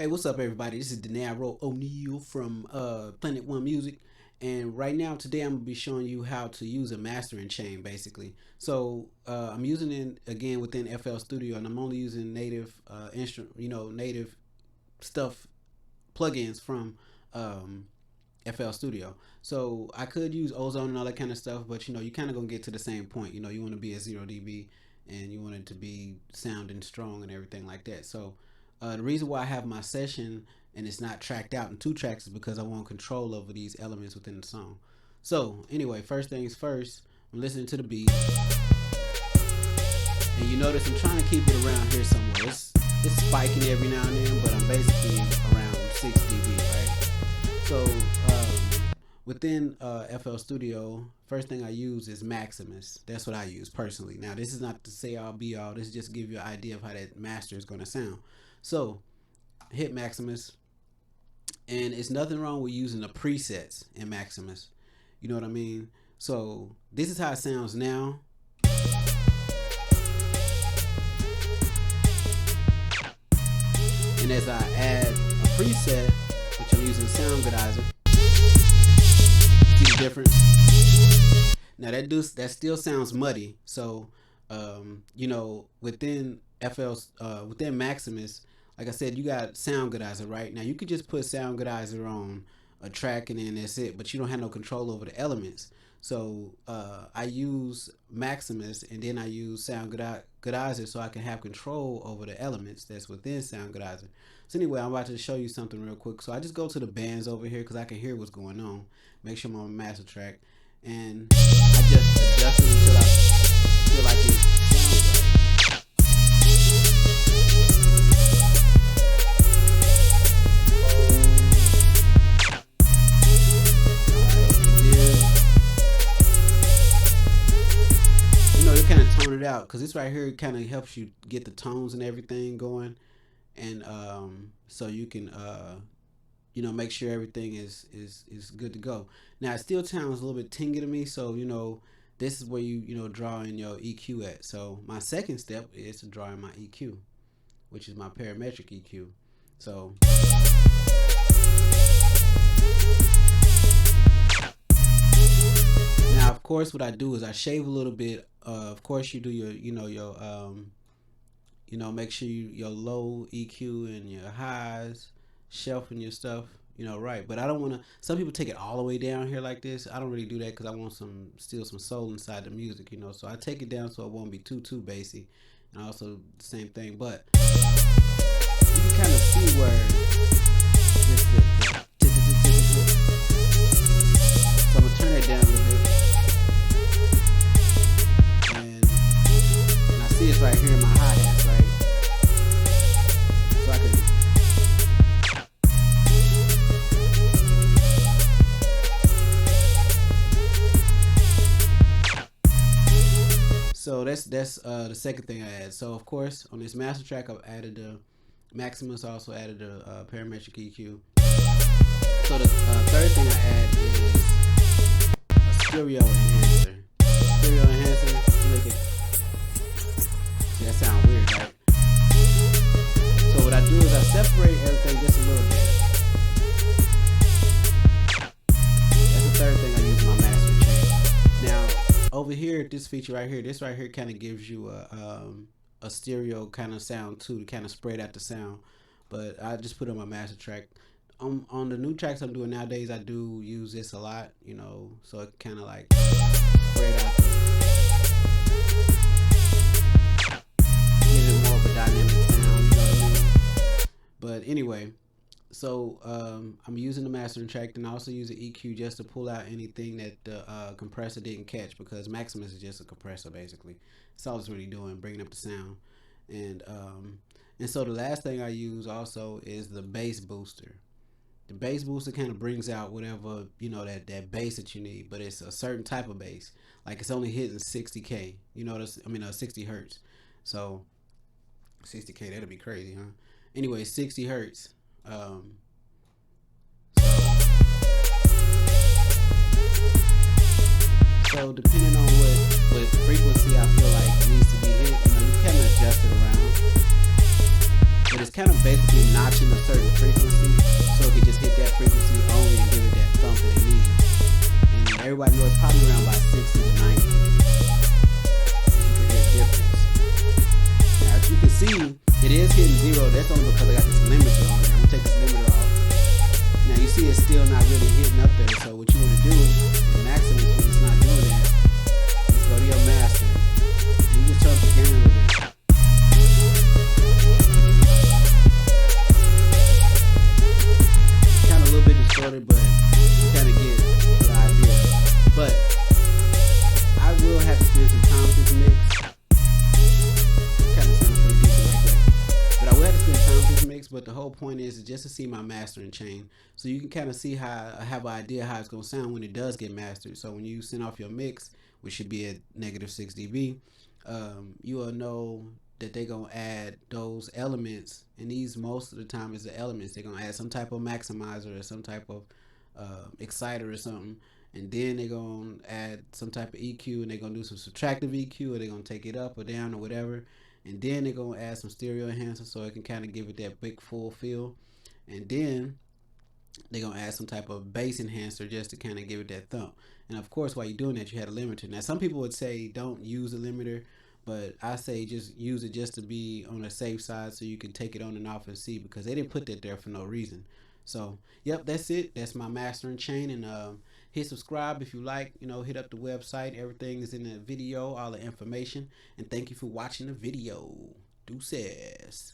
Hey, what's up, everybody? This is DeNiro ONeal from Planet One Music, and right now, today, I'm gonna be showing you how to use a mastering chain, basically. So I'm using it again within FLStudio, and I'm only using native native stuff plugins from FLStudio. So I could use Ozone and all that kind of stuff, but you kind of gonna get to the same point. You want to be at 0 dB, and you want it to be sounding strong and everything like that. So the reason why I have my session and it's not tracked out in 2 tracks is because I want control over these elements within the song. So anyway, first things first, I'm listening to the beat, and you notice I'm trying to keep it around here somewhere. It's spiking every now and then, but I'm basically around 6 dB, right? So within FLStudio, first thing I use is Maximus. That's what I use personally. Now, this is not to say I'll be all. This is just to give you an idea of how that master is going to sound. So hit Maximus, and it's nothing wrong with using the presets in Maximus. You know what I mean? So this is how it sounds now. And as I add a preset, which I'm using Sound Godizer, see the difference? Now that still sounds muddy. So within within Maximus, like I said, you got Sound Godizer, right? Now you could just put Sound Godizer on a track and then that's it, but you don't have no control over the elements. So I use Maximus, and then I use Sound Godizer so I can have control over the elements that's within Sound Godizer. So anyway, I'm about to show you something real quick. So I just go to the bands over here because I can hear what's going on. Make sure I'm on master track, and I just adjust it until I feel like it sounds right. Kind of tone it out, because this right here kind of helps you get the tones and everything going, and so you can make sure everything is good to go. Now it still sounds a little bit tingy to me, so this is where you draw in your EQ at. So my second step is to draw in my EQ, which is my parametric EQ. So now, of course, what I do is I shave a little bit. Of course, you do your make sure your low EQ and your highs, shelving your stuff, right. But I don't want to. Some people take it all the way down here like this. I don't really do that because I want still some soul inside the music, So I take it down so it won't be too bassy, and also the same thing. But you can kind of see where so I'm gonna turn that down a little bit. See, it's right here in my hi-hats, right? So I can. So that's the second thing I add. So of course, on this master track, I've added the Maximus. I also added the parametric EQ. So the third thing I add is a stereo enhancer. Stereo enhancer. Look at. That sounds weird, right? So what I do is I separate everything just a little bit. That's the third thing I use in my master chain. Now, over here, this feature right here, this right here kind of gives you a stereo kind of sound too, to kind of spread out the sound. But I just put it on my master track. On the new tracks I'm doing nowadays, I do use this a lot, so it kind of like spread out. Dynamic sound, But anyway, so I'm using the mastering track, and I also use the EQ just to pull out anything that the compressor didn't catch, because Maximus is just a compressor basically. That's all it's really doing, bringing up the sound. And so the last thing I use also is the bass booster. The bass booster kind of brings out whatever that bass that you need, but it's a certain type of bass. Like it's only hitting 60K, 60 hertz. So 60K, that'd be crazy, huh? Anyway, 60 hertz. So depending on what frequency I feel like needs to be hit, you can adjust it around. But it's kind of basically notching a certain frequency, so it can just hit that frequency only and give it that thump that it needs. And everybody knows it's probably around about 60 to 90. You can hear a difference. Now, as you can see, it is hitting 0. That's only because I got this limiter on there. I'm gonna take this limiter off. Now you see it's still not really hitting up there. So what you want to do in maximum when it's not doing that, is go to your master and you just turn up the gain a little bit. Kind of a little bit distorted, but you kind of get the idea. But I will have to spend some time with this mix. Kind of sounds pretty decent right there. But I will have to spend time with this mix. But the whole point is just to see my mastering chain, so you can kind of see how I have an idea how it's gonna sound when it does get mastered. So when you send off your mix, which should be at -6 dB, you will know that they're gonna add those elements, and these most of the time is the elements. They're gonna add some type of maximizer or some type of exciter or something, and then they're gonna add some type of EQ, and they're gonna do some subtractive EQ, or they're gonna take it up or down or whatever, and then they're gonna add some stereo enhancer so it can kind of give it that big full feel, and then they're gonna add some type of bass enhancer just to kind of give it that thump. And of course, while you're doing that, you had a limiter. Now some people would say don't use a limiter, but I say just use it just to be on the safe side, so you can take it on and off and see, because they didn't put that there for no reason. So yep, that's it. That's my mastering chain. And hit subscribe if you like. Hit up the website. Everything is in the video, all the information. And thank you for watching the video. Deuces.